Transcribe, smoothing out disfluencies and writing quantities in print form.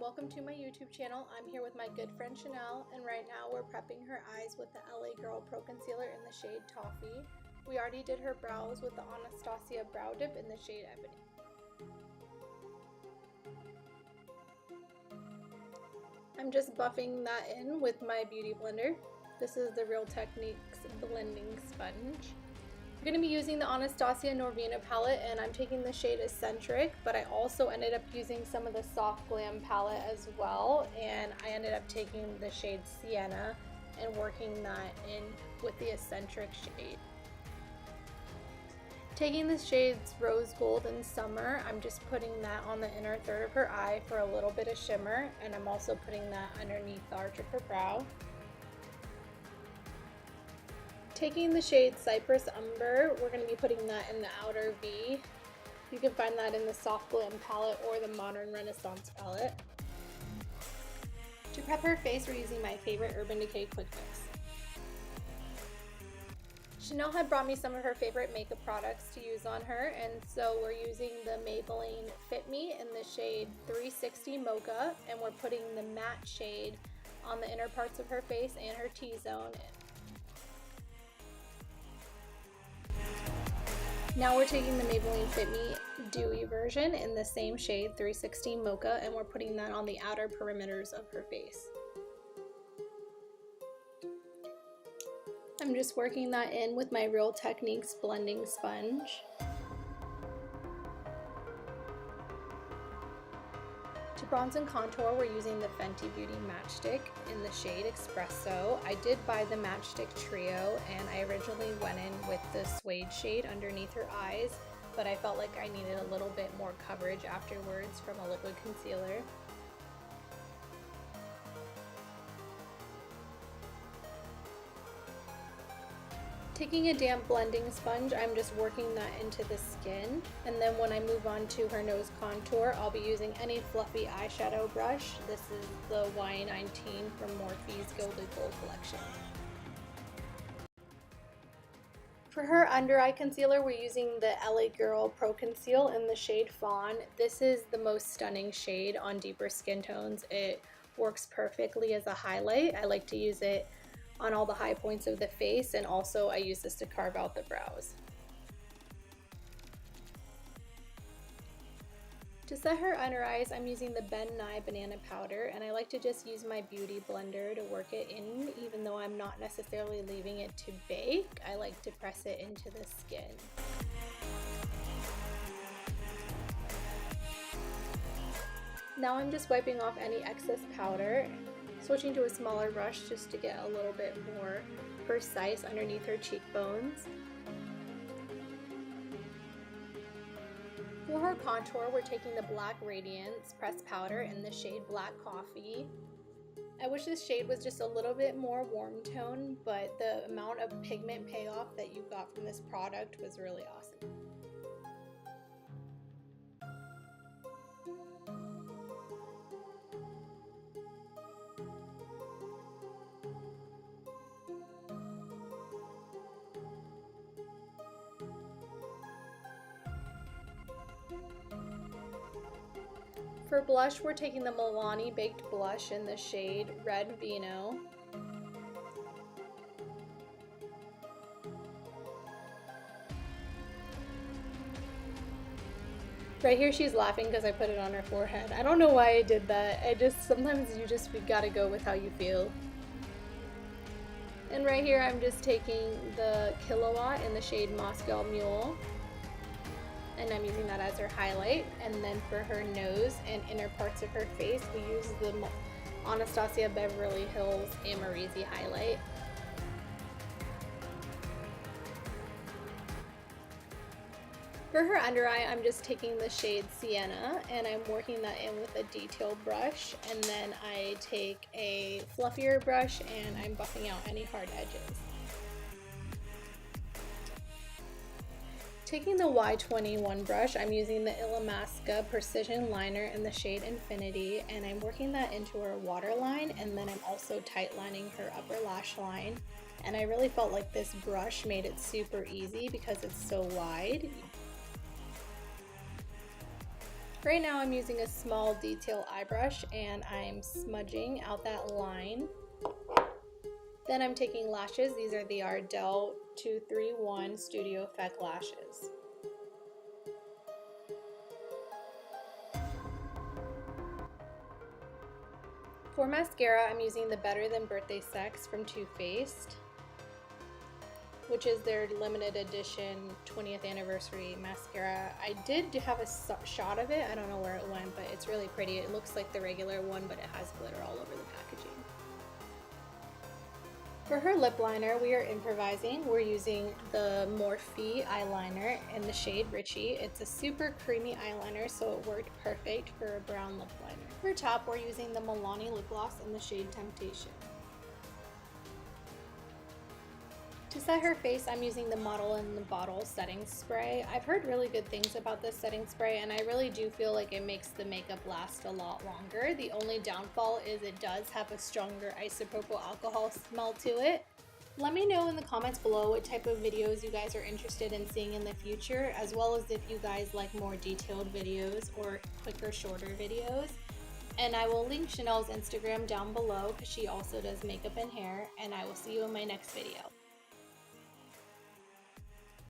welcome to my YouTube channel. I'm here with my good friend Chanel, and right now we're prepping her eyes with the LA Girl Pro Concealer in the shade Toffee. We already did her brows with the Anastasia Brow Dip in the shade Ebony. I'm just buffing that in with my beauty blender. This is the Real Techniques blending sponge. I'm going to be using the Anastasia Norvina palette, and I'm taking the shade Eccentric, but I also ended up using some of the Soft Glam palette as well, and I ended up taking the shade Sienna and working that in with the Eccentric shade. Taking the shades Rose Gold and Summer, I'm just putting that on the inner third of her eye for a little bit of shimmer, and I'm also putting that underneath the arch of her brow. Taking the shade Cypress Umber, we're going to be putting that in the outer V. You can find that in the Soft Glam palette or the Modern Renaissance palette. To prep her face, we're using my favorite Urban Decay Quick Mix. Chanel had brought me some of her favorite makeup products to use on her, and so we're using the Maybelline Fit Me in the shade 360 Mocha, and we're putting the matte shade on the inner parts of her face and her T-zone. Now we're taking the Maybelline Fit Me Dewy version in the same shade 360 Mocha, and we're putting that on the outer perimeters of her face. I'm just working that in with my Real Techniques blending sponge. To bronze and contour, we're using the Fenty Beauty Matchstick in the shade Espresso. I did buy the Matchstick Trio, and I originally went in with the Suede shade underneath her eyes, but I felt like I needed a little bit more coverage afterwards from a liquid concealer. Taking a damp blending sponge, I'm just working that into the skin, and then when I move on to her nose contour, I'll be using any fluffy eyeshadow brush. This is the Y19 from Morphe's Gilded Gold collection. For her under eye concealer, we're using the LA Girl Pro Conceal in the shade Fawn. This is the most stunning shade on deeper skin tones. It works perfectly as a highlight. I like to use it on all the high points of the face, and also I use this to carve out the brows. To set her under eyes, I'm using the Ben Nye Banana Powder, and I like to just use my beauty blender to work it in. Even though I'm not necessarily leaving it to bake, I like to press it into the skin. Now I'm just wiping off any excess powder, switching to a smaller brush just to get a little bit more precise underneath her cheekbones. For her contour, we're taking the Black Radiance pressed powder in the shade Black Coffee. I wish this shade was just a little bit more warm tone, but the amount of pigment payoff that you got from this product was really awesome. For blush, we're taking the Milani Baked Blush in the shade Red Vino. Right here she's laughing because I put it on her forehead. I don't know why I did that. Sometimes we gotta go with how you feel. And right here I'm just taking the Killawatt in the shade Moscow Mule, and I'm using that as her highlight. And then for her nose and inner parts of her face, we use the Anastasia Beverly Hills Amrezy highlight. For her under eye, I'm just taking the shade Sienna, and I'm working that in with a detail brush, and then I take a fluffier brush and I'm buffing out any hard edges. Taking the Y21 brush, I'm using the Illamasqua Precision Liner in the shade Infinity, and I'm working that into her waterline, and then I'm also tightlining her upper lash line. And I really felt like this brush made it super easy because it's so wide. Right now I'm using a small detail eye brush and I'm smudging out that line. Then I'm taking lashes. These are the Ardell 231 Studio Effect lashes. For mascara, I'm using the Better Than Birthday Sex from Too Faced, which is their limited edition 20th anniversary mascara. I did have a shot of it. I don't know where it went, but it's really pretty. It looks like the regular one, but it has glitter all over the packaging. For her lip liner, we are improvising. We're using the Morphe eyeliner in the shade Richie. It's a super creamy eyeliner, so it worked perfect for a brown lip liner. For top, we're using the Milani lip gloss in the shade Temptation. To set her face, I'm using the Model in the Bottle setting spray. I've heard really good things about this setting spray, and I really do feel like it makes the makeup last a lot longer. The only downfall is it does have a stronger isopropyl alcohol smell to it. Let me know in the comments below what type of videos you guys are interested in seeing in the future, as well as if you guys like more detailed videos or quicker, shorter videos. And I will link Chanel's Instagram down below because she also does makeup and hair, and I will see you in my next video.